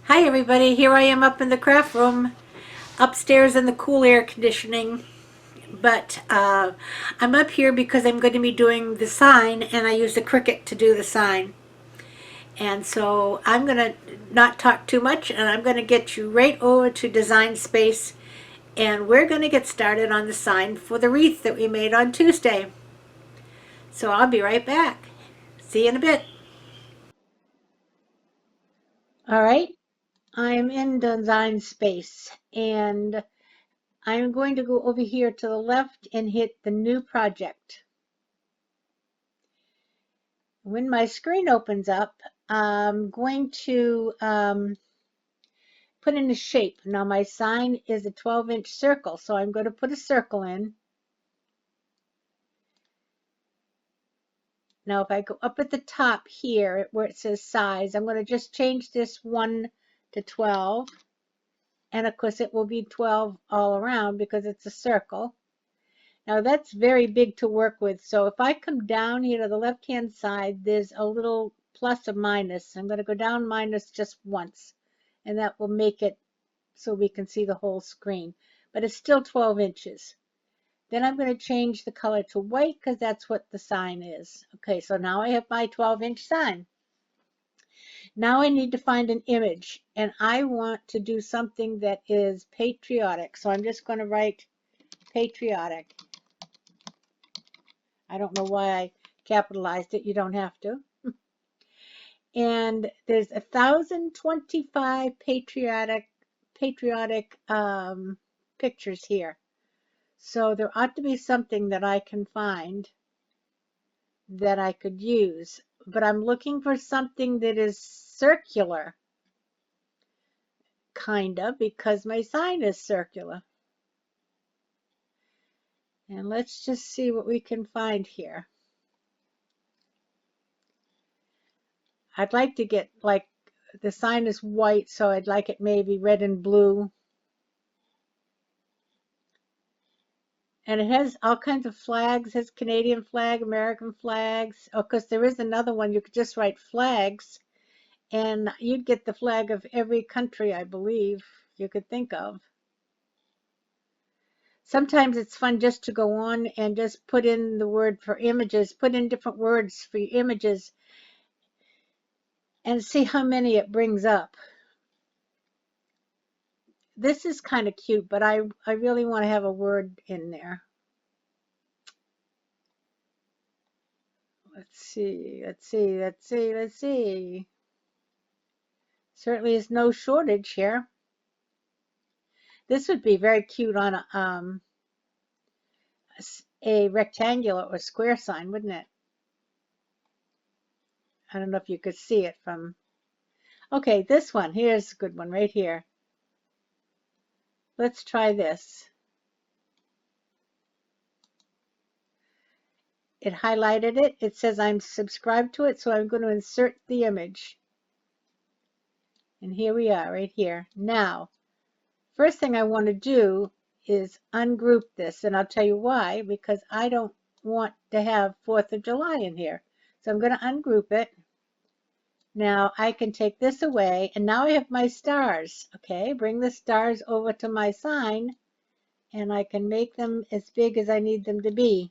Hi everybody, here I am up in the craft room, upstairs in the cool air conditioning, but I'm up here because I'm going to be doing the sign and I use the Cricut to do the sign. And so I'm going to not talk too much and I'm going to get you right over to Design Space and we're going to get started on the sign for the wreath that we made on Tuesday. So I'll be right back. See you in a bit. All right, I'm in Design Space and I'm going to go over here to the left and hit the new project. When my screen opens up, I'm going to put in a shape. Now my sign is a 12-inch circle, so I'm going to put a circle in. Now if I go up at the top here where it says size, I'm going to just change this 1 to 12. And of course it will be 12 all around because it's a circle. Now that's very big to work with. So if I come down here to the left-hand side, there's a little plus or minus. I'm going to go down minus just once, and that will make it so we can see the whole screen. But it's still 12 inches. Then I'm going to change the color to white because that's what the sign is. Okay, so now I have my 12-inch sign. Now I need to find an image, and I want to do something that is patriotic. So I'm just going to write patriotic. I don't know why I capitalized it. You don't have to. And there's 1,025 patriotic pictures here. So there ought to be something that I can find that I could use. But I'm looking for something that is circular, kind of, because my sign is circular. And let's just see what we can find here. I'd like to get, like, the sign is white, so I'd like it maybe red and blue. And it has all kinds of flags. It has Canadian flag, American flags. Oh, because there is another one. You could just write flags, and you'd get the flag of every country, I believe, you could think of. Sometimes it's fun just to go on and just put in the word for images, put in different words for your images, and see how many it brings up. This is kind of cute, but I really want to have a word in there. Let's see, let's see, let's see, let's see. Certainly is no shortage here. This would be very cute on a rectangular or square sign, wouldn't it? I don't know if you could see it from... Okay, this one. Here's a good one right here. Let's try this. It highlighted it. It says I'm subscribed to it, so I'm going to insert the image. And here we are, right here. Now, first thing I want to do is ungroup this, and I'll tell you why, because I don't want to have 4th of July in here. So I'm going to ungroup it. Now I can take this away, and now I have my stars. Okay, bring the stars over to my sign, and I can make them as big as I need them to be.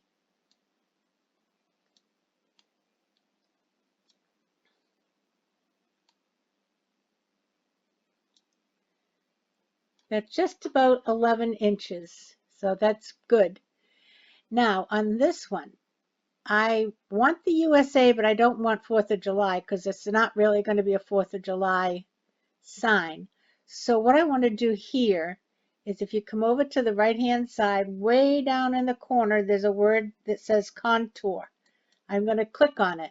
That's just about 11 inches, so that's good. Now on this one, I want the USA, but I don't want 4th of July because it's not really going to be a 4th of July sign. So what I want to do here is if you come over to the right-hand side, way down in the corner, there's a word that says contour. I'm going to click on it.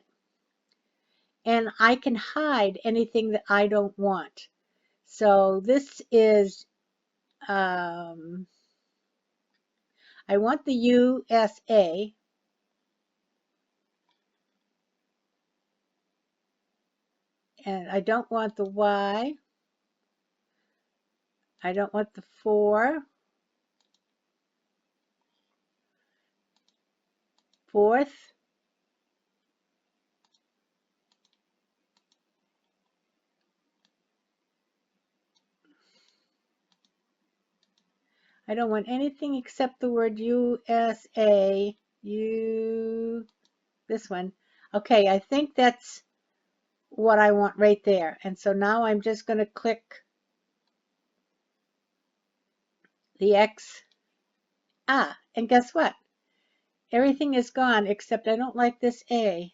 And I can hide anything that I don't want. So this is, I want the USA. And I don't want the Y. I don't want the 4. 4th. I don't want anything except the word USA. This one. Okay, I think that's what I want right there. And so now I'm just going to click the X. And guess what? Everything is gone except I don't like this A.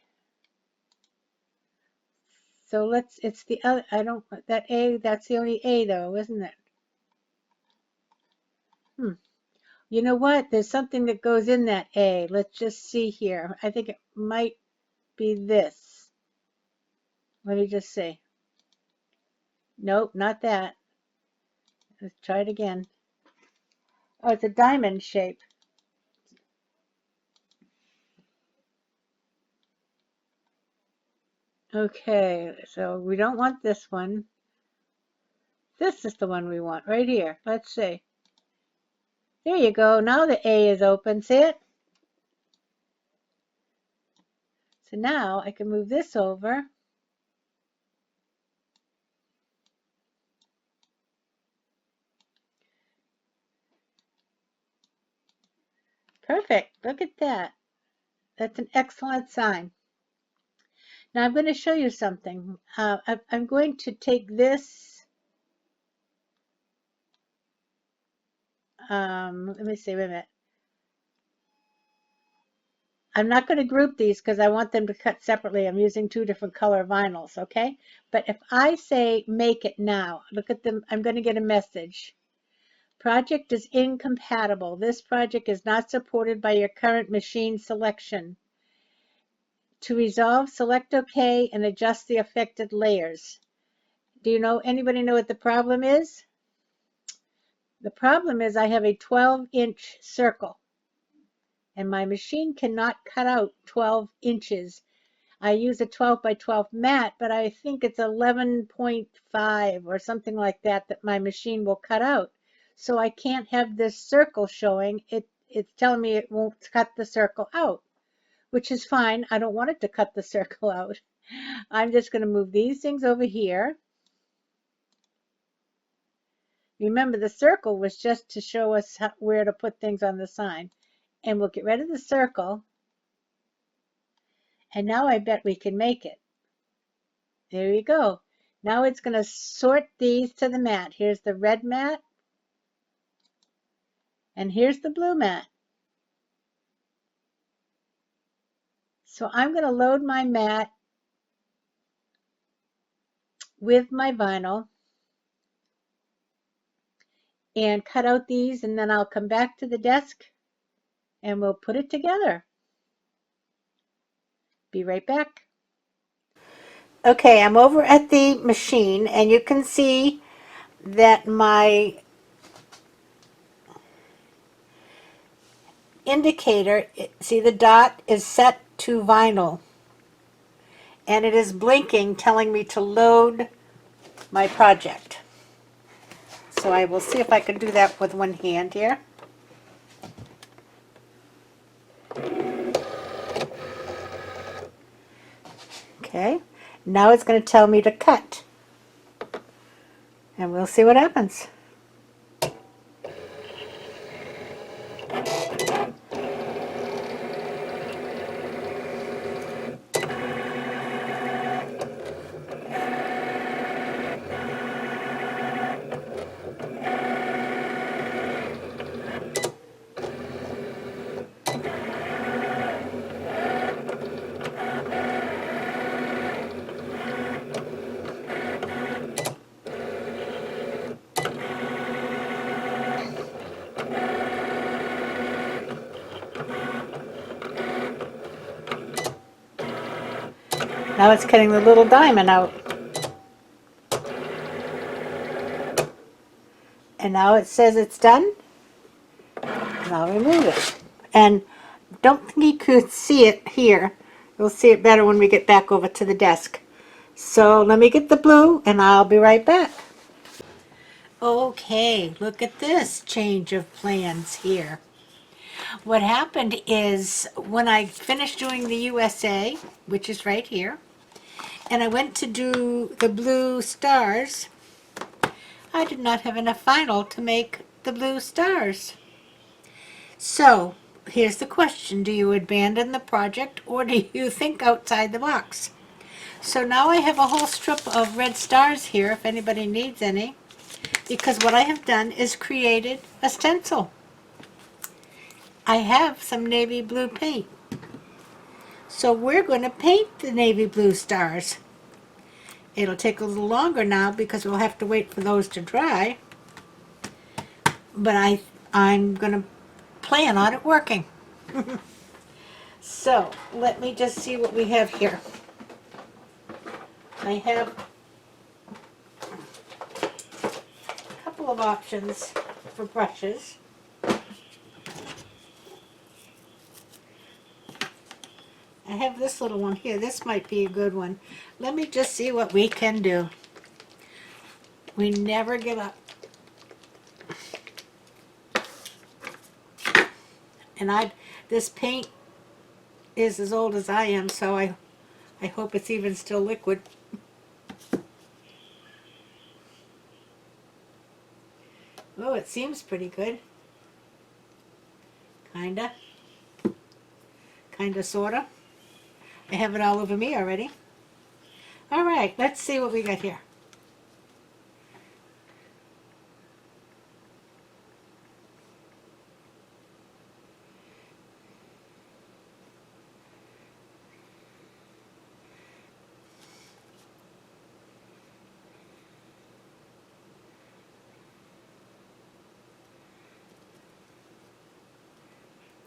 So it's the other, that A, that's the only A though, isn't it? You know what? There's something that goes in that A. Let's just see here. I think it might be this. Let me just see. Nope, not that. Let's try it again. Oh, it's a diamond shape. Okay, so we don't want this one. This is the one we want right here. Let's see. There you go. Now the A is open. See it? So now I can move this over. Perfect. Look at that. That's an excellent sign. Now I'm going to show you something. I'm going to take this. Let me see. Wait a minute. I'm not going to group these because I want them to cut separately. I'm using 2 different color vinyls, okay? But if I say make it now, look at them. I'm going to get a message. Project is incompatible. This project is not supported by your current machine selection. To resolve, select OK and adjust the affected layers. Do you know, anybody know what the problem is? The problem is I have a 12-inch circle and my machine cannot cut out 12 inches. I use a 12 by 12 mat, but I think it's 11.5 or something like that that my machine will cut out. So I can't have this circle showing. It's telling me it won't cut the circle out, which is fine. I don't want it to cut the circle out. I'm just going to move these things over here. Remember, the circle was just to show us where to put things on the sign. And we'll get rid of the circle. And now I bet we can make it. There you go. Now it's going to sort these to the mat. Here's the red mat. And here's the blue mat. So I'm going to load my mat with my vinyl and cut out these, and then I'll come back to the desk and we'll put it together. Be right back. Okay, I'm over at the machine and you can see that my indicator, see the dot is set to vinyl and it is blinking telling me to load my project. So I will see if I can do that with one hand here. Okay, now it's going to tell me to cut. And we'll see what happens. Now it's cutting the little diamond out. And now it says it's done. And I'll remove it. And don't think you could see it here. You'll see it better when we get back over to the desk. So let me get the blue and I'll be right back. Okay, look at this change of plans here. What happened is when I finished doing the USA, which is right here, and I went to do the blue stars, I did not have enough vinyl to make the blue stars. So, here's the question. Do you abandon the project or do you think outside the box? So now I have a whole strip of red stars here if anybody needs any, because what I have done is created a stencil. I have some navy blue paint. So we're going to paint the navy blue stars. It'll take a little longer now because we'll have to wait for those to dry. But I'm going to plan on it working. So let me just see what we have here. I have a couple of options for brushes. I have this little one here. This might be a good one. Let me just see what we can do. We never give up. And this paint is as old as I am, so I hope it's even still liquid. Oh, it seems pretty good. Kinda. Kinda, sorta. I have it all over me already. All right, let's see what we got here.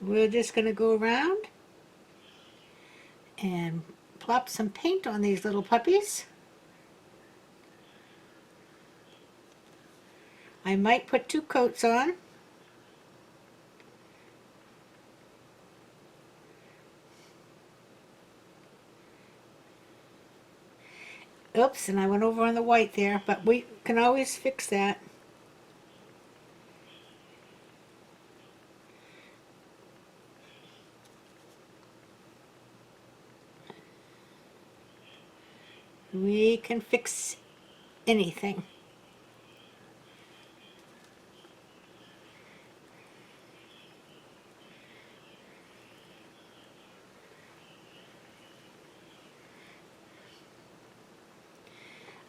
We're just going to go around and plop some paint on these little puppies. I might put 2 coats on. Oops, and I went over on the white there, but we can always fix that. We can fix anything.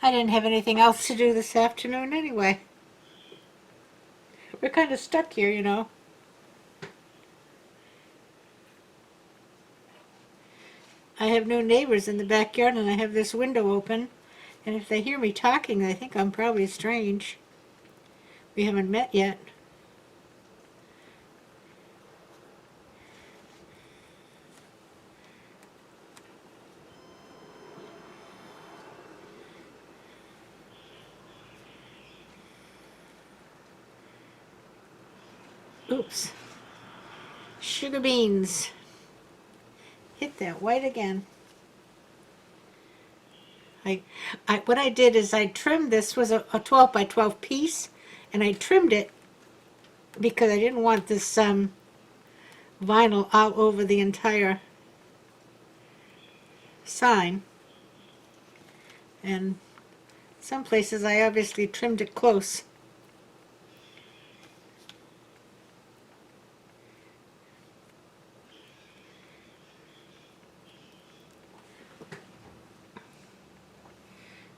I didn't have anything else to do this afternoon anyway. We're kind of stuck here, you know. I have no neighbors in the backyard and I have this window open. And if they hear me talking, they think I'm probably strange. We haven't met yet. Oops. Sugar beans. Hit that white again. What I did is I trimmed this, was a 12 by 12 piece, and I trimmed it because I didn't want this vinyl all over the entire sign. And some places I obviously trimmed it close.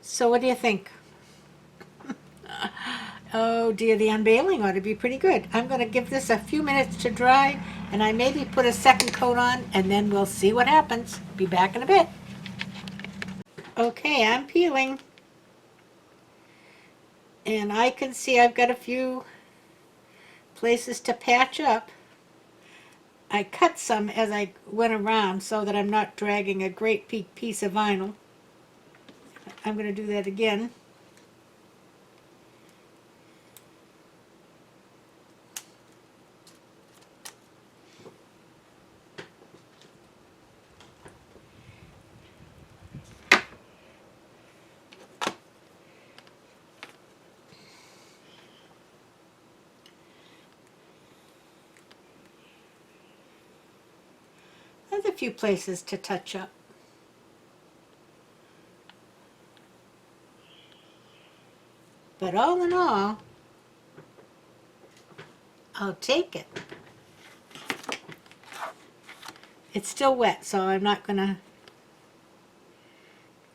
So what do you think? Oh dear, the unveiling ought to be pretty good. I'm going to give this a few minutes to dry, and I maybe put a second coat on, and then we'll see what happens. Be back in a bit. Okay, I'm peeling. And I can see I've got a few places to patch up. I cut some as I went around so that I'm not dragging a great big piece of vinyl. I'm going to do that again. There's a few places to touch up. But all in all, I'll take it. It's still wet, so I'm not going to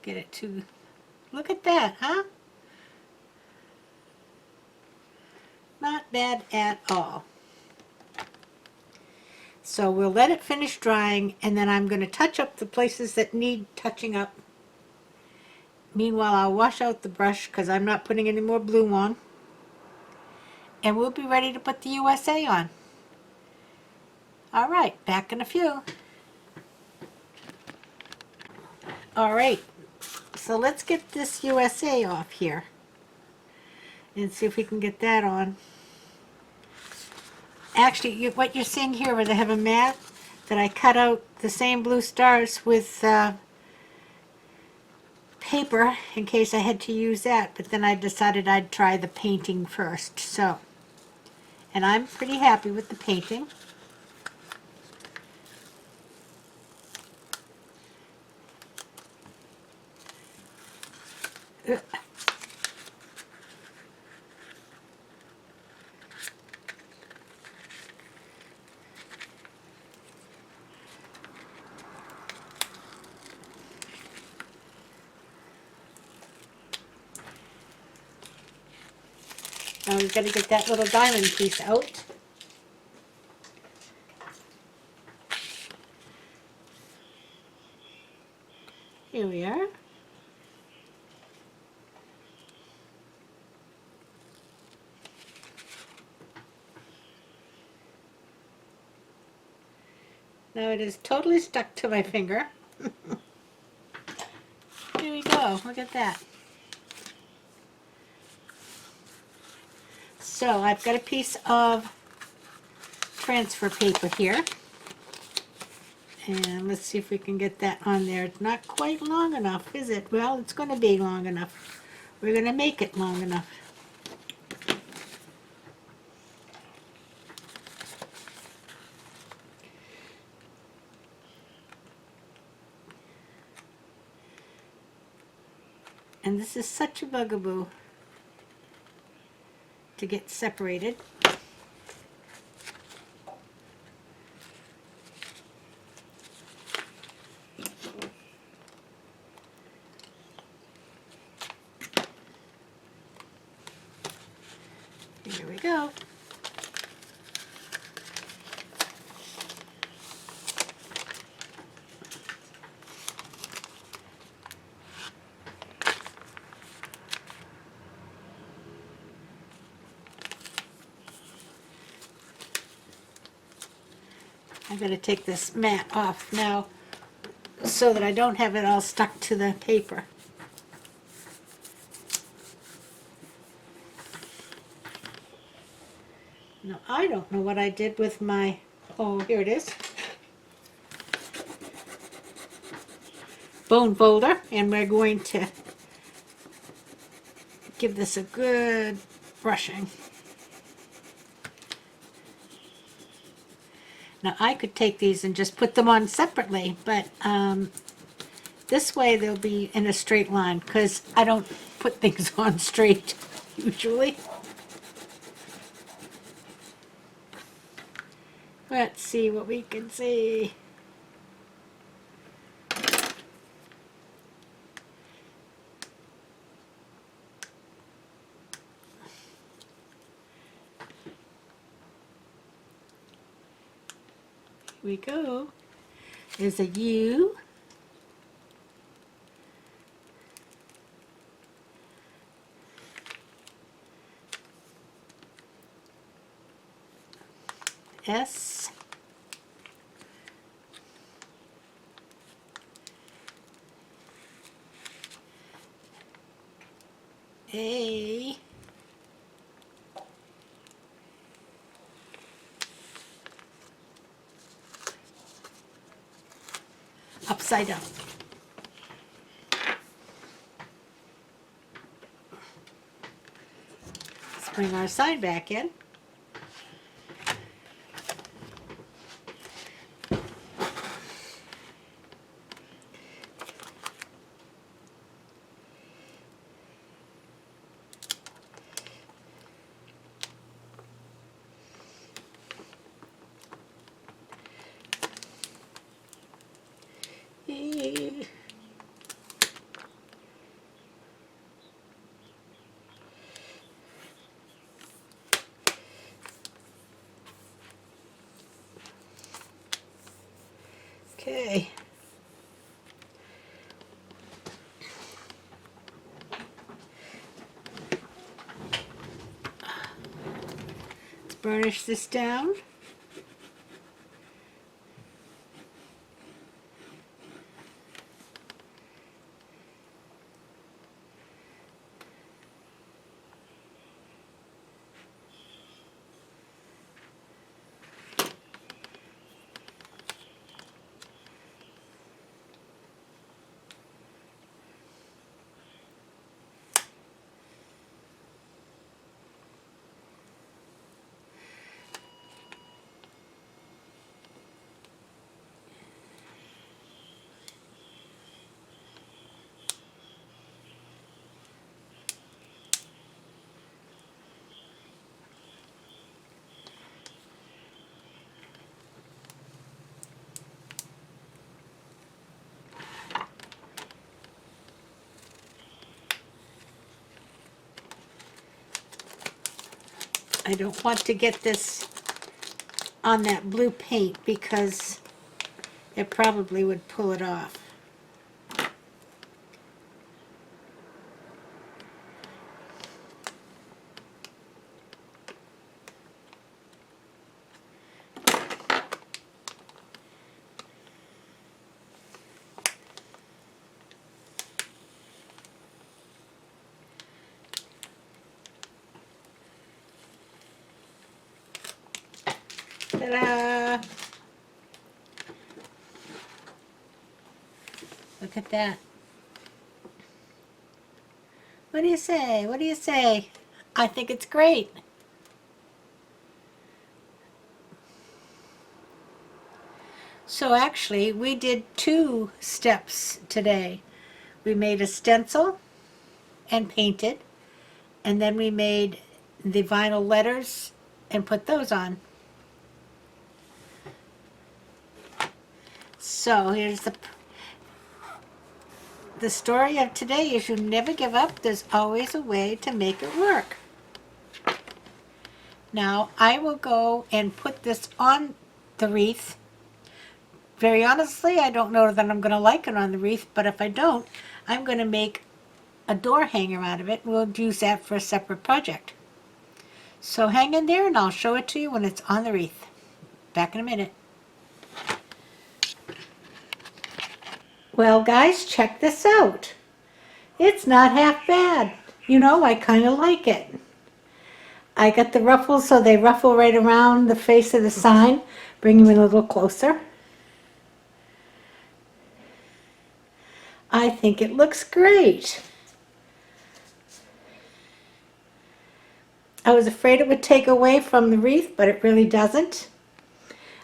get it too... Look at that, huh? Not bad at all. So we'll let it finish drying, and then I'm going to touch up the places that need touching up. Meanwhile, I'll wash out the brush because I'm not putting any more blue on. And we'll be ready to put the USA on. All right, back in a few. All right, so let's get this USA off here and see if we can get that on. Actually, what you're seeing here is I have a mat that I cut out the same blue stars with paper in case I had to use that, but then I decided I'd try the painting first. So, and I'm pretty happy with the painting. Now we've got to get that little diamond piece out. Here we are. Now it is totally stuck to my finger. Here we go. Look at that. So I've got a piece of transfer paper here. And let's see if we can get that on there. It's not quite long enough, is it? Well, it's going to be long enough. We're going to make it long enough. And this is such a bugaboo to get separated. Here we go. I'm going to take this mat off now so that I don't have it all stuck to the paper. Now, I don't know what I did with my, oh, here it is, bone folder, and we're going to give this a good brushing. Now, I could take these and just put them on separately, but this way they'll be in a straight line because I don't put things on straight usually. Let's see what we can see. Here we go. There's a U. S. A. Upside down. Let's bring our side back in. burnish this down. I don't want to get this on that blue paint because it probably would pull it off. Ta-da! Look at that. What do you say? What do you say? I think it's great. So actually, we did 2 steps today. We made a stencil and painted, and then we made the vinyl letters and put those on. So here's the story of today is you never give up. There's always a way to make it work. Now I will go and put this on the wreath. Very honestly, I don't know that I'm going to like it on the wreath, but if I don't, I'm going to make a door hanger out of it. We'll use that for a separate project. So hang in there and I'll show it to you when it's on the wreath. Back in a minute. Well guys, check this out. It's not half bad. You know, I kind of like it. I got the ruffles so they ruffle right around the face of the sign. Bring them in a little closer. I think it looks great. I was afraid it would take away from the wreath, but it really doesn't.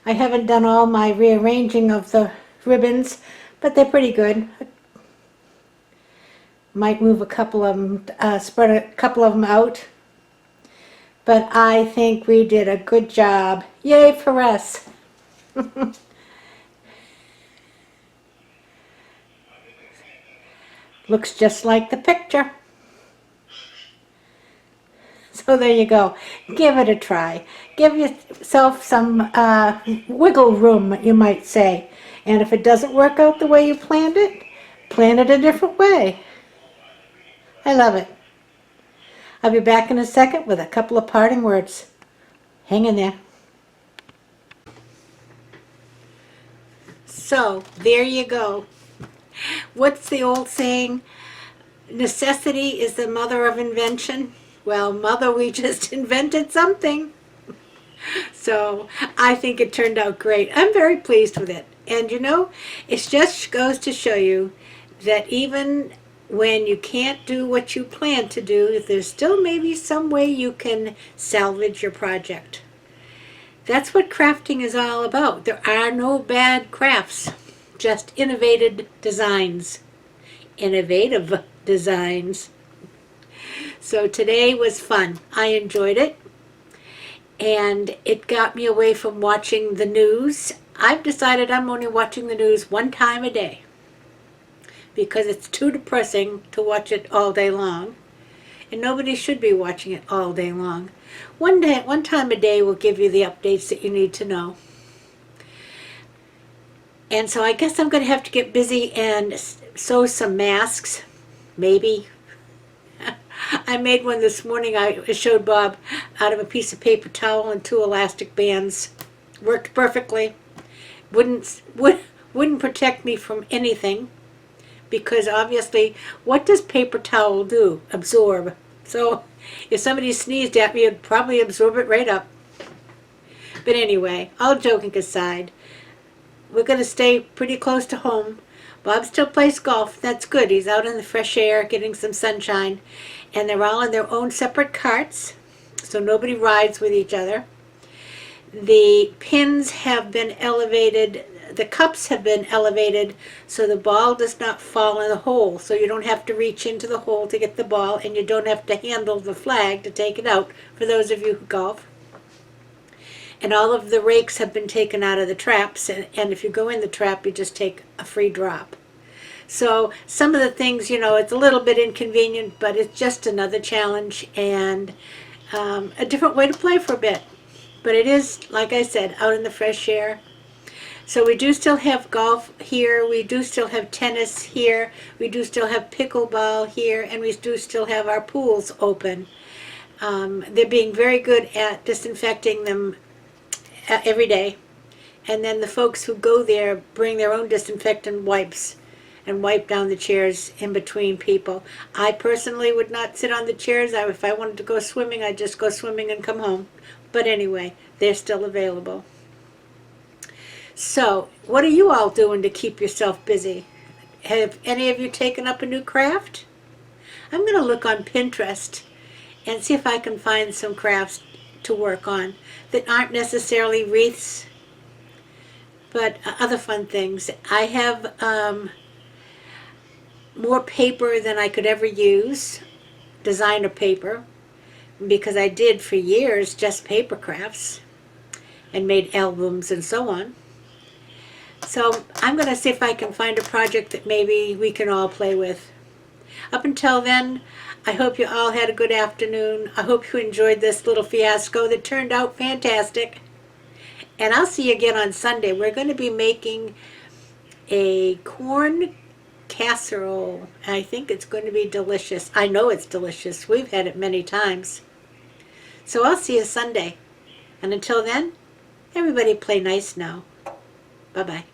I haven't done all my rearranging of the ribbons, but they're pretty good. Might move a couple of them, spread a couple of them out. But I think we did a good job. Yay for us. Looks just like the picture. So there you go. Give it a try. Give yourself some wiggle room, you might say. And if it doesn't work out the way you planned it, plan it a different way. I love it. I'll be back in a second with a couple of parting words. Hang in there. So, there you go. What's the old saying? Necessity is the mother of invention. Well, mother, we just invented something. So I think it turned out great. I'm very pleased with it. And you know, it just goes to show you that even when you can't do what you plan to do, there's still maybe some way you can salvage your project. That's what crafting is all about. There are no bad crafts, just innovative designs. Innovative designs. So today was fun. I enjoyed it. And it got me away from watching the news. I've decided I'm only watching the news 1 time a day because it's too depressing to watch it all day long. And nobody should be watching it all day long. One time a day will give you the updates that you need to know. And so I guess I'm going to have to get busy and sew some masks, maybe. I made one this morning. I showed Bob out of a piece of paper towel and 2 elastic bands. Worked perfectly. Wouldn't protect me from anything, because obviously, what does paper towel do? Absorb. So if somebody sneezed at me, it'd probably absorb it right up. But anyway, all joking aside, we're going to stay pretty close to home. Bob still plays golf. That's good. He's out in the fresh air, getting some sunshine. And they're all in their own separate carts, so nobody rides with each other. The pins have been elevated. The cups have been elevated so the ball does not fall in the hole. So you don't have to reach into the hole to get the ball, and you don't have to handle the flag to take it out, for those of you who golf. And all of the rakes have been taken out of the traps, and if you go in the trap, you just take a free drop. So some of the things, you know, it's a little bit inconvenient, but it's just another challenge and a different way to play for a bit. But it is, like I said, out in the fresh air. So we do still have golf here, we do still have tennis here, we do still have pickleball here, and we do still have our pools open. They're being very good at disinfecting them every day, and then the folks who go there bring their own disinfectant wipes and wipe down the chairs in between people. I personally would not sit on the chairs. If I wanted to go swimming, I'd just go swimming and come home. But anyway, they're still available. So what are you all doing to keep yourself busy? Have any of you taken up a new craft? I'm going to look on Pinterest and see if I can find some crafts to work on that aren't necessarily wreaths, but other fun things. I have more paper than I could ever use, designer paper, because I did for years just paper crafts and made albums and so on. So I'm going to see if I can find a project that maybe we can all play with. Up until then, I hope you all had a good afternoon. I hope you enjoyed this little fiasco that turned out fantastic. And I'll see you again on Sunday. We're going to be making a corn casserole. I think it's going to be delicious. I know it's delicious. We've had it many times. So I'll see you Sunday. And until then, everybody play nice now. Bye-bye.